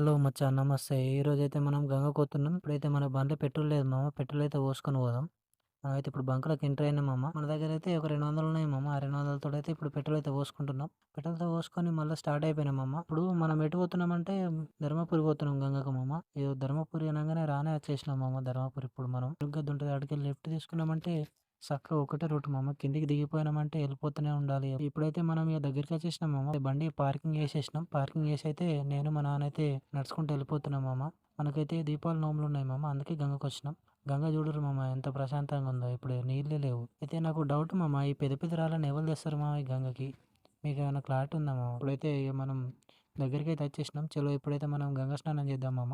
Hello మచ్చా నమస్తే. ఈరోజైతే మనం గంగకోతున్నాం. ఇప్పుడైతే మన బండ్లో పెట్రోల్ లేదు మామ. పెట్రోల్ అయితే పోసుకొని పోదాం. మనమైతే ఇప్పుడు బంక్‌లోకి ఎంటర్ అయినాం మామ. మన దగ్గరైతే ఒక 200 ఉన్నాయి మామ. ఆ 200 తోటైతే ఇప్పుడు పెట్రోల్ అయితే పోసుకుంటున్నాం. పెట్రోల్‌తో పోసుకొని మళ్ళా స్టార్ట్ అయిపోయినాం మామ. ఇప్పుడు మనం ఎటు పోతున్నామంటే ధర్మపురి పోతున్నాం గంగకు మామ. ఇగో ధర్మపురి అనంగానే రానే వచ్చేసినాం మామ ధర్మపురి. ఇప్పుడు మనం దుర్గది ఉంటది. అటుకెళ్ళి లెఫ్ట్ తీసుకున్నామంటే సక్కగా ఒకటే రూట్ మామ. కిందికి దిగిపోయినామంటే వెళ్ళిపోతూనే ఉండాలి. ఇప్పుడైతే మనం ఇగ దగ్గరికొచ్చేసినాం మామ. బండి పార్కింగ్ చేసేసినాం. పార్కింగ్ చేసి అయితే నేను మా నాన్న అయితే నడుచుకుంటూ వెళ్ళిపోతున్నాం మామ. మనకైతే దీపావళి నోములున్నాయి మామ. అందుకే గంగకొచ్చినాం. గంగ చూడుర్రి మామ ఎంత ప్రశాంతంగా ఉందో. ఇప్పుడు నీళ్ళే లేవు. అయితే నాకు డౌట్ మామ, ఈ పెద్ద పెద్ద రాళ్ళని ఎవరు తెస్తారు మామ ఈ గంగకి? మీకేమైనా క్లారిటీ ఉందా మామ? ఇప్పుడైతే ఇగ మనం దగ్గరికైతే వచ్చేసినాం. చలో ఇప్పుడైతే మనం గంగ స్నానం చేద్దాం మామ.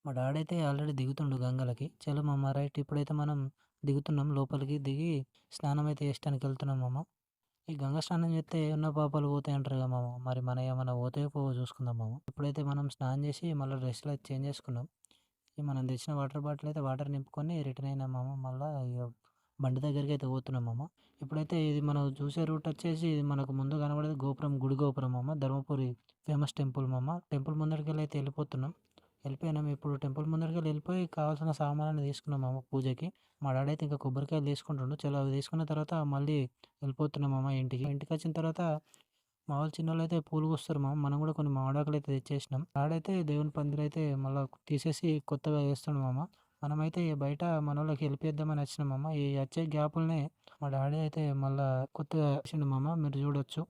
మా డాడైతే ఆల్రెడీ దిగుతుండు గంగలకి. చలో మామ రైట్ ఇప్పుడైతే మనం దిగుతున్నాం. లోపలికి దిగి స్నానం అయితే చేయడానికి వెళ్తున్నాం మామ. ఈ గంగ స్నానం చేస్తే ఉన్న పాపాలు పోతాయంటారు కదా మామ. మరి మనయేమన్నా పోతాయో పోవో చూసుకుందాం మామ. ఇప్పుడైతే మనం స్నానం చేసి మళ్ళీ డ్రెస్సులు అయితే చేంజ్ చేసుకున్నాం. ఇక మనం తెచ్చిన వాటర్ బాటిల్ అయితే వాటర్ నింపుకొని రిటర్న్ అయినాం మామ. మళ్ళా ఇక బండి దగ్గరికి అయితే పోతున్నాం మామ. ఇప్పుడైతే ఇది మనం చూసే రూట్ వచ్చేసి ఇది మనకు ముందు కనబడేది గోపురం, గుడి గోపురం మామ. ధర్మపురి ఫేమస్ టెంపుల్ మామ. టెంపుల్ ముందరికెళ్ళి అయితే వెళ్ళిపోతున్నాం. వెళ్ళిపోయినాం. ఇప్పుడు టెంపుల్ ముందరికెళ్ళి వెళ్ళిపోయి కావాల్సిన సామాన్లన్నీ తీసుకున్నాం మామ పూజకి. మా డాడీ అయితే ఇంకా కొబ్బరికాయలు తీసుకుంటుండు. చలో అవి తీసుకున్న తర్వాత మళ్ళీ వెళ్ళిపోతున్నాం మామ ఇంటికి. ఇంటికొచ్చిన తర్వాత మా వాళ్ళు చిన్నోళ్ళైతే పూలు కోస్తారు మామ. మనం కూడా కొన్ని మామిడాకులు అయితే తెచ్చేసినాం. డాడైతే దేవుని పందిరైతే మళ్ళా తీసేసి కొత్తగా వేస్తుండు మామ. మనమైతే బయట మనోళ్ళకి హెల్ప్ చేద్దామని వచ్చినాం మామ. ఈ వచ్చే గ్యాపుల్నే మా డాడీ అయితే మళ్ళా కొత్తగా వేసిండు మామ. మీరు చూడొచ్చు.